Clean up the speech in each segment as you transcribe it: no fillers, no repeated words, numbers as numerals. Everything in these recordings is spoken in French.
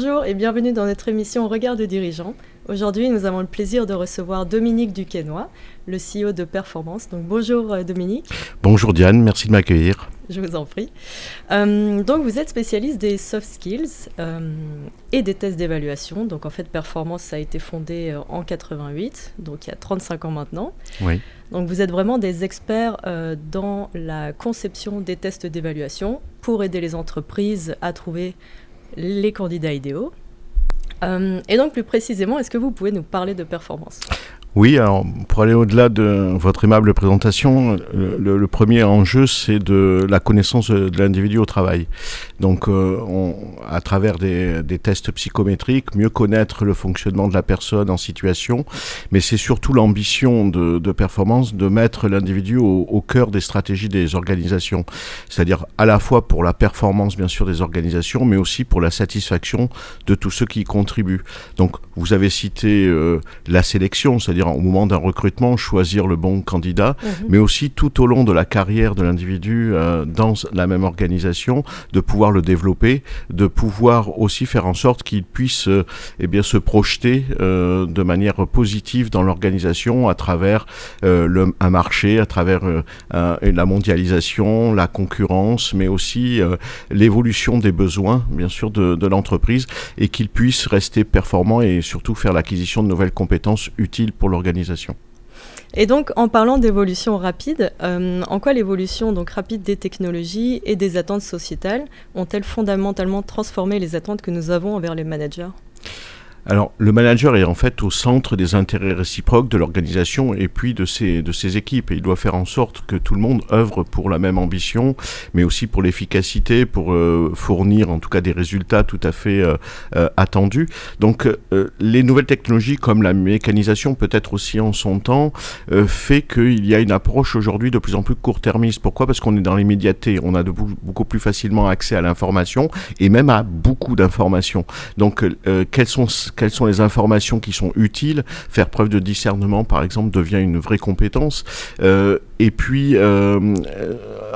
Bonjour et bienvenue dans notre émission Regard de dirigeant. Aujourd'hui, nous avons le plaisir de recevoir Dominique Duquesnoy, le CEO de Performance. Donc bonjour Dominique. Bonjour Diane, merci de m'accueillir. Je vous en prie. Donc vous êtes spécialiste des soft skills et des tests d'évaluation. Donc en fait, Performance ça a été fondé en 88, donc il y a 35 ans maintenant. Oui. Donc vous êtes vraiment des experts dans la conception des tests d'évaluation pour aider les entreprises à trouver les candidats idéaux. Et donc plus précisément, est-ce que vous pouvez nous parler de Performance ? Oui, alors pour aller au-delà de votre aimable présentation, le premier enjeu, c'est de la connaissance de l'individu au travail. Donc, à travers des tests psychométriques, mieux connaître le fonctionnement de la personne en situation, mais c'est surtout l'ambition de Performance de mettre l'individu au cœur des stratégies des organisations. C'est-à-dire à la fois pour la performance, bien sûr, des organisations, mais aussi pour la satisfaction de tous ceux qui y contribuent. Donc, vous avez cité la sélection, c'est-à-dire au moment d'un recrutement, choisir le bon candidat, mais aussi tout au long de la carrière de l'individu dans la même organisation, de pouvoir le développer, de pouvoir aussi faire en sorte qu'il puisse se projeter de manière positive dans l'organisation à travers un marché, à travers la mondialisation, la concurrence, mais aussi l'évolution des besoins, bien sûr, de l'entreprise, et qu'il puisse rester performant et surtout faire l'acquisition de nouvelles compétences utiles pour l'organisation. Et donc, en parlant d'évolution rapide, en quoi l'évolution donc rapide des technologies et des attentes sociétales ont-elles fondamentalement transformé les attentes que nous avons envers les managers ? Alors, le manager est en fait au centre des intérêts réciproques de l'organisation et puis de ses équipes. Et il doit faire en sorte que tout le monde œuvre pour la même ambition, mais aussi pour l'efficacité, pour fournir en tout cas des résultats tout à fait attendus. Donc, les nouvelles technologies comme la mécanisation, peut-être aussi en son temps, fait qu'il y a une approche aujourd'hui de plus en plus court-termiste. Pourquoi ? Parce qu'on est dans l'immédiateté. On a beaucoup plus facilement accès à l'information et même à beaucoup d'informations. Donc, quelles sont les informations qui sont utiles. Faire preuve de discernement, par exemple, devient une vraie compétence. Et puis,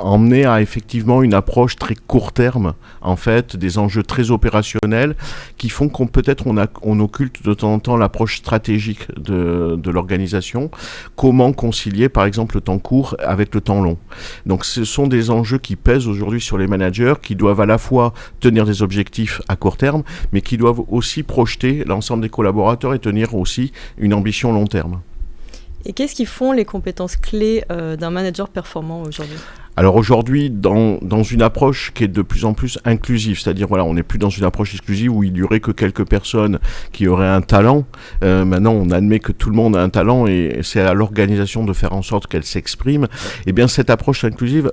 emmener à effectivement une approche très court terme, en fait, des enjeux très opérationnels qui font qu'on occulte de temps en temps l'approche stratégique de l'organisation. Comment concilier, par exemple, le temps court avec le temps long. Donc, ce sont des enjeux qui pèsent aujourd'hui sur les managers, qui doivent à la fois tenir des objectifs à court terme, mais qui doivent aussi projeter l'ensemble des collaborateurs et tenir aussi une ambition long terme. Et qu'est-ce qui font les compétences clés d'un manager performant aujourd'hui ? Alors aujourd'hui, dans une approche qui est de plus en plus inclusive, c'est-à-dire on n'est plus dans une approche exclusive où il y aurait que quelques personnes qui auraient un talent. Maintenant, on admet que tout le monde a un talent et c'est à l'organisation de faire en sorte qu'elle s'exprime. Et bien cette approche inclusive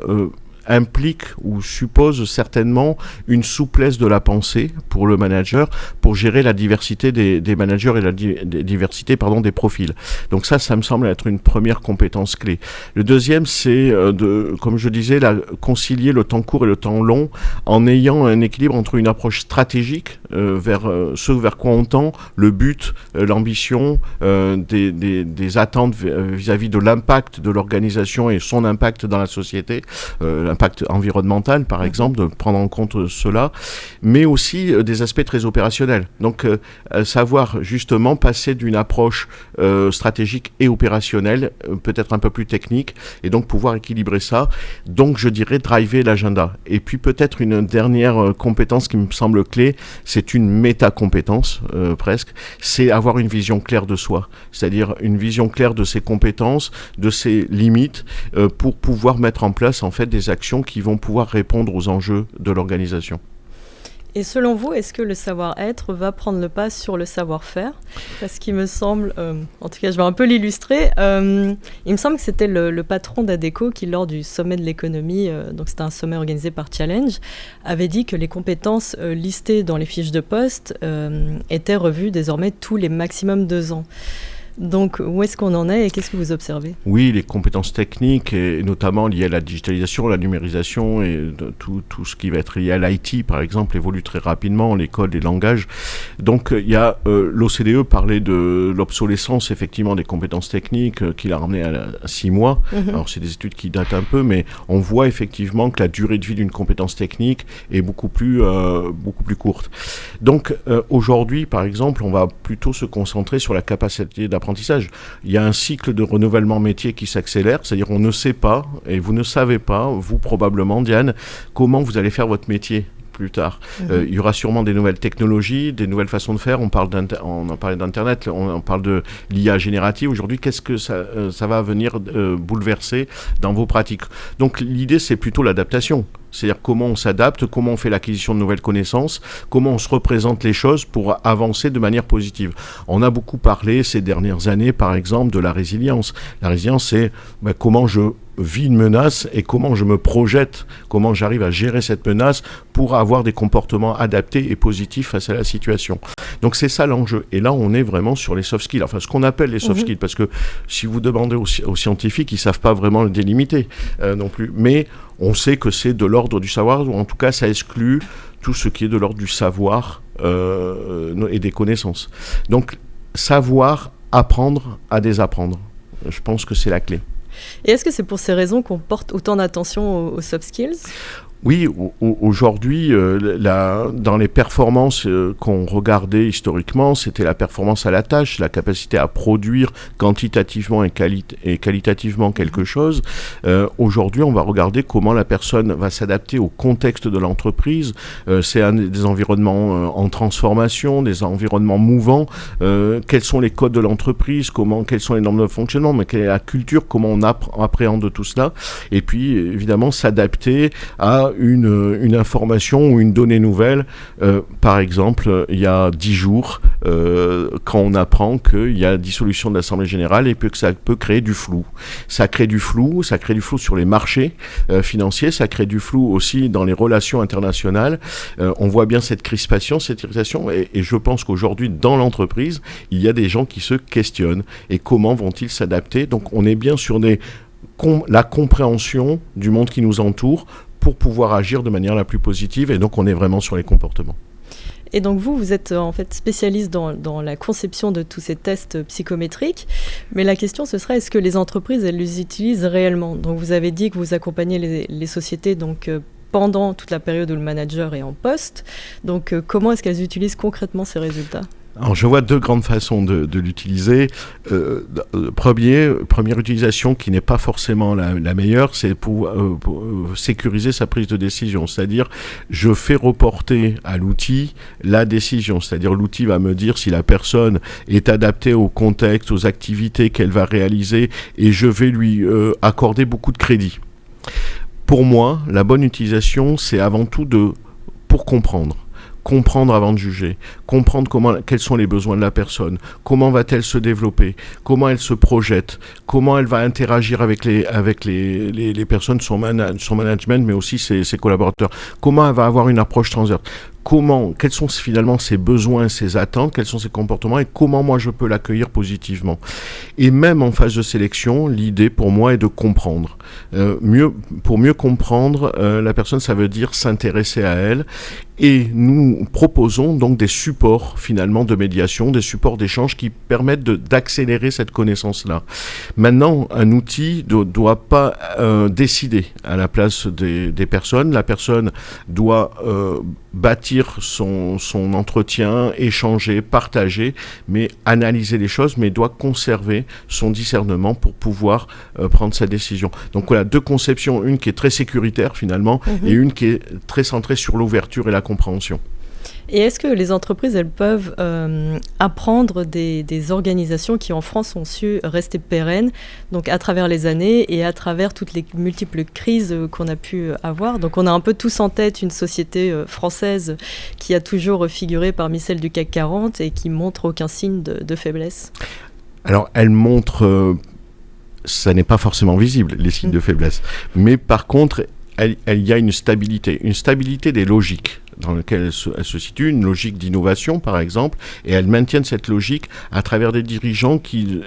implique ou suppose certainement une souplesse de la pensée pour le manager pour gérer la diversité des managers et la diversité des profils. Donc ça me semble être une première compétence clé. Le deuxième, c'est comme je disais, concilier le temps court et le temps long en ayant un équilibre entre une approche stratégique vers ce vers quoi on tend, le but, l'ambition, des attentes vis-à-vis de l'impact de l'organisation et son impact dans la société, l'impact environnemental, par exemple, de prendre en compte cela, mais aussi des aspects très opérationnels. Donc, savoir justement passer d'une approche stratégique et opérationnelle, peut-être un peu plus technique, et donc pouvoir équilibrer ça. Donc, je dirais driver l'agenda. Et puis, peut-être une dernière compétence qui me semble clé, c'est une méta-compétence, presque, c'est avoir une vision claire de soi, c'est-à-dire une vision claire de ses compétences, de ses limites, pour pouvoir mettre en place, en fait, des actions qui vont pouvoir répondre aux enjeux de l'organisation. Et selon vous, est-ce que le savoir-être va prendre le pas sur le savoir-faire ? Parce qu'il me semble, en tout cas je vais un peu l'illustrer, il me semble que c'était le patron d'Adecco qui, lors du sommet de l'économie, donc c'était un sommet organisé par Challenge, avait dit que les compétences listées dans les fiches de poste étaient revues désormais tous les maximum 2 ans. Donc, où est-ce qu'on en est et qu'est-ce que vous observez ? Oui, les compétences techniques, et notamment liées à la digitalisation, la numérisation et tout ce qui va être lié à l'IT, par exemple, évolue très rapidement, l'école, les langages. Donc, il y a l'OCDE parlait de l'obsolescence, effectivement, des compétences techniques qu'il a ramené à 6 mois. Alors, c'est des études qui datent un peu, mais on voit effectivement que la durée de vie d'une compétence technique est beaucoup plus courte. Donc, aujourd'hui, par exemple, on va plutôt se concentrer sur la capacité d'apprentissage. Il y a un cycle de renouvellement métier qui s'accélère, c'est-à-dire on ne sait pas, et vous ne savez pas, vous probablement, Diane, comment vous allez faire votre métier plus tard. Il y aura sûrement des nouvelles technologies, des nouvelles façons de faire. On en parlait d'Internet, on parle de l'IA générative. Aujourd'hui, qu'est-ce que ça va venir bouleverser dans vos pratiques ? Donc l'idée, c'est plutôt l'adaptation. C'est-à-dire comment on s'adapte, comment on fait l'acquisition de nouvelles connaissances, comment on se représente les choses pour avancer de manière positive. On a beaucoup parlé ces dernières années, par exemple, de la résilience. La résilience, c'est comment je vis une menace et comment je me projette, comment j'arrive à gérer cette menace pour avoir des comportements adaptés et positifs face à la situation. Donc c'est ça l'enjeu. Et là, on est vraiment sur les soft skills, enfin ce qu'on appelle les soft skills, parce que si vous demandez aux scientifiques, ils ne savent pas vraiment le délimiter non plus. Mais on sait que c'est de l'ordre du savoir, ou en tout cas ça exclut tout ce qui est de l'ordre du savoir et des connaissances. Donc savoir apprendre à désapprendre, je pense que c'est la clé. Et est-ce que c'est pour ces raisons qu'on porte autant d'attention aux soft skills ? Oui, aujourd'hui, dans les performances qu'on regardait historiquement, c'était la performance à la tâche, la capacité à produire quantitativement et qualitativement quelque chose. Aujourd'hui, on va regarder comment la personne va s'adapter au contexte de l'entreprise. C'est des environnements en transformation, des environnements mouvants. Quels sont les codes de l'entreprise, quelles sont les normes de fonctionnement, mais quelle est la culture, comment on appréhende tout cela. Et puis, évidemment, s'adapter à une information ou une donnée nouvelle. Par exemple, il y a 10 jours, quand on apprend qu'il y a dissolution de l'Assemblée Générale et que ça peut créer du flou. Ça crée du flou sur les marchés financiers, ça crée du flou aussi dans les relations internationales. On voit bien cette crispation, cette irritation, et je pense qu'aujourd'hui, dans l'entreprise, il y a des gens qui se questionnent. Et comment vont-ils s'adapter ? Donc, on est bien sur la compréhension du monde qui nous entoure pour pouvoir agir de manière la plus positive, et donc on est vraiment sur les comportements. Et donc vous êtes en fait spécialiste dans la conception de tous ces tests psychométriques, mais la question ce serait, est-ce que les entreprises, elles les utilisent réellement ? Donc vous avez dit que vous accompagnez les sociétés pendant toute la période où le manager est en poste, donc comment est-ce qu'elles utilisent concrètement ces résultats ? Alors je vois deux grandes façons de l'utiliser. Première utilisation qui n'est pas forcément la meilleure, c'est pour sécuriser sa prise de décision. C'est-à-dire, je fais reporter à l'outil la décision. C'est-à-dire, l'outil va me dire si la personne est adaptée au contexte, aux activités qu'elle va réaliser, et je vais lui accorder beaucoup de crédit. Pour moi, la bonne utilisation, c'est avant tout pour comprendre avant de juger, comprendre quels sont les besoins de la personne, comment va-t-elle se développer, comment elle se projette, comment elle va interagir avec les personnes, son management, mais aussi ses collaborateurs, comment elle va avoir une approche transverse. Quels sont finalement ses besoins, ses attentes, quels sont ses comportements et comment moi je peux l'accueillir positivement. Et même en phase de sélection, l'idée pour moi est de comprendre. Pour mieux comprendre la personne, ça veut dire s'intéresser à elle. Et nous proposons donc des supports finalement de médiation, des supports d'échange qui permettent d'accélérer cette connaissance-là. Maintenant, un outil ne doit pas décider à la place des personnes. La personne doit bâtir son entretien, échanger, partager, mais analyser les choses, mais doit conserver son discernement pour pouvoir prendre sa décision. Donc voilà, deux conceptions, une qui est très sécuritaire finalement, et une qui est très centrée sur l'ouverture et la compréhension. Et est-ce que les entreprises, elles peuvent apprendre des organisations qui en France ont su rester pérennes, donc à travers les années et à travers toutes les multiples crises qu'on a pu avoir? Donc on a un peu tous en tête une société française qui a toujours figuré parmi celles du CAC 40 et qui montre aucun signe de faiblesse. Alors elle montre, ça n'est pas forcément visible, les signes de faiblesse, mais par contre il y a une stabilité des logiques. dans lequel elles se situent, une logique d'innovation par exemple, et elles maintiennent cette logique à travers des dirigeants qui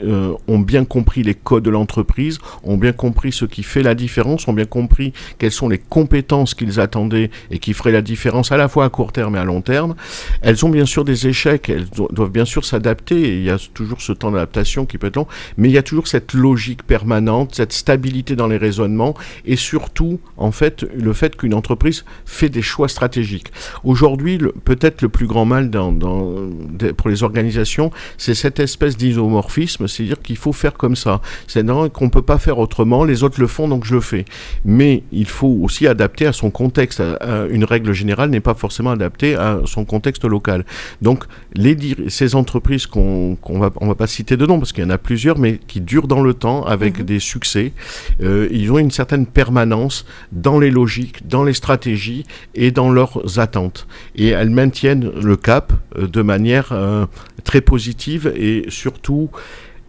ont bien compris les codes de l'entreprise, ont bien compris ce qui fait la différence, ont bien compris quelles sont les compétences qu'ils attendaient et qui feraient la différence à la fois à court terme et à long terme. Elles ont bien sûr des échecs, elles doivent bien sûr s'adapter, et il y a toujours ce temps d'adaptation qui peut être long, mais il y a toujours cette logique permanente, cette stabilité dans les raisonnements, et surtout, en fait, le fait qu'une entreprise fait des choix stratégiques. Aujourd'hui, peut-être le plus grand mal pour les organisations, c'est cette espèce d'isomorphisme, c'est-à-dire qu'il faut faire comme ça. C'est-à-dire qu'on ne peut pas faire autrement, les autres le font, donc je le fais. Mais il faut aussi adapter à son contexte. Une règle générale n'est pas forcément adaptée à son contexte local. Donc, ces entreprises on va pas citer de nom, parce qu'il y en a plusieurs, mais qui durent dans le temps, avec des succès, ils ont une certaine permanence dans les logiques, dans les stratégies et dans leurs attentes. Et elles maintiennent le cap de manière très positive, et surtout,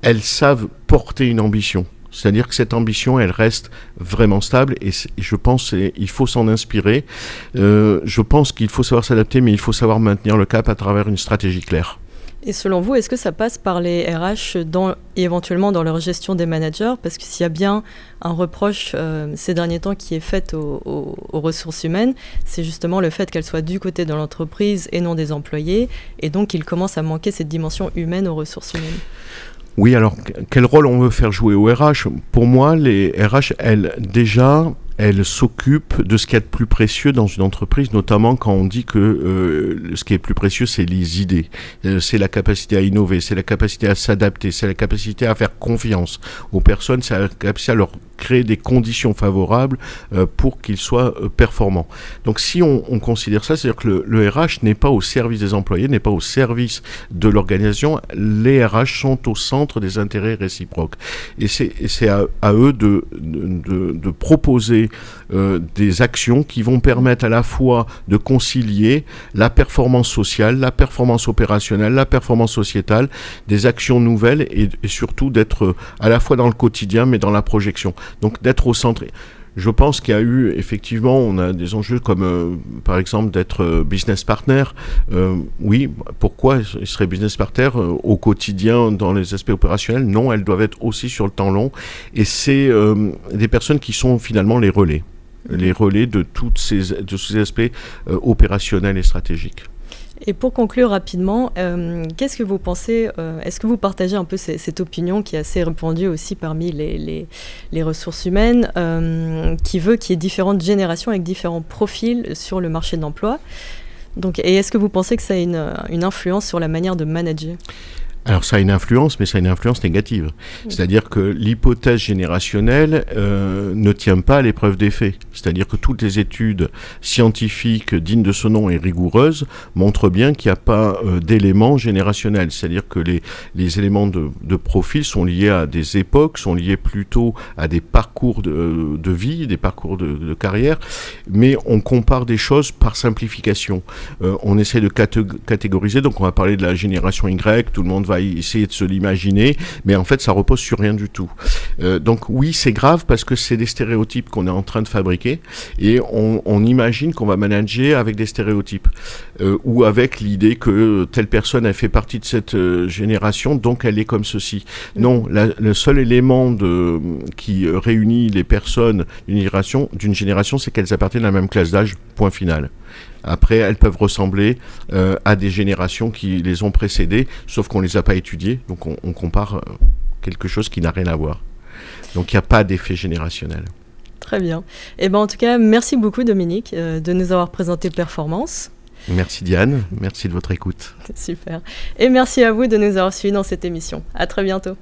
elles savent porter une ambition. C'est-à-dire que cette ambition, elle reste vraiment stable, et je pense qu'il faut s'en inspirer. Je pense qu'il faut savoir s'adapter, mais il faut savoir maintenir le cap à travers une stratégie claire. Et selon vous, est-ce que ça passe par les RH éventuellement dans leur gestion des managers ? Parce que s'il y a bien un reproche ces derniers temps qui est fait aux ressources humaines, c'est justement le fait qu'elles soient du côté de l'entreprise et non des employés, et donc il commence à manquer cette dimension humaine aux ressources humaines. Oui, alors quel rôle on veut faire jouer aux RH ? Pour moi, les RH, elles s'occupent de ce qu'il y a de plus précieux dans une entreprise, notamment quand on dit que ce qui est plus précieux, c'est les idées. C'est la capacité à innover, c'est la capacité à s'adapter, c'est la capacité à faire confiance aux personnes, c'est la capacité à leur créer des conditions favorables pour qu'ils soient performants. Donc si on considère ça, c'est-à-dire que le RH n'est pas au service des employés, n'est pas au service de l'organisation, les RH sont au centre des intérêts réciproques. Et c'est à eux de proposer des actions qui vont permettre à la fois de concilier la performance sociale, la performance opérationnelle, la performance sociétale, des actions nouvelles, et surtout d'être à la fois dans le quotidien mais dans la projection. Donc d'être au centre. Je pense qu'il y a eu, effectivement, on a des enjeux comme, par exemple, d'être business partner. Oui, pourquoi ils seraient business partner au quotidien dans les aspects opérationnels ? Non, elles doivent être aussi sur le temps long. Et c'est des personnes qui sont finalement les relais de tous ces aspects opérationnels et stratégiques. Et pour conclure rapidement, qu'est-ce que vous pensez, est-ce que vous partagez un peu cette opinion qui est assez répandue aussi parmi les ressources humaines, qui veut qu'il y ait différentes générations avec différents profils sur le marché de l'emploi ? Donc, et est-ce que vous pensez que ça a une influence sur la manière de manager ? Alors ça a une influence, mais ça a une influence négative. C'est-à-dire que l'hypothèse générationnelle ne tient pas à l'épreuve des faits. C'est-à-dire que toutes les études scientifiques dignes de ce nom et rigoureuses montrent bien qu'il n'y a pas d'éléments générationnels. C'est-à-dire que les éléments de profil sont liés à des époques, sont liés plutôt à des parcours de vie, des parcours de carrière, mais on compare des choses par simplification. On essaie de catégoriser, donc on va parler de la génération Y, tout le monde va essayer de se l'imaginer, mais en fait ça repose sur rien du tout. Donc oui, c'est grave parce que c'est des stéréotypes qu'on est en train de fabriquer, et on imagine qu'on va manager avec des stéréotypes, ou avec l'idée que telle personne elle fait partie de cette génération, donc elle est comme ceci. Non, le seul élément qui réunit les personnes d'une génération, c'est qu'elles appartiennent à la même classe d'âge, point final. Après, elles peuvent ressembler à des générations qui les ont précédées, sauf qu'on ne les a pas étudiées, donc on compare quelque chose qui n'a rien à voir. Donc il n'y a pas d'effet générationnel. Très bien. Et en tout cas, merci beaucoup Dominique de nous avoir présenté Performance. Merci Diane, merci de votre écoute. Super. Et merci à vous de nous avoir suivis dans cette émission. À très bientôt.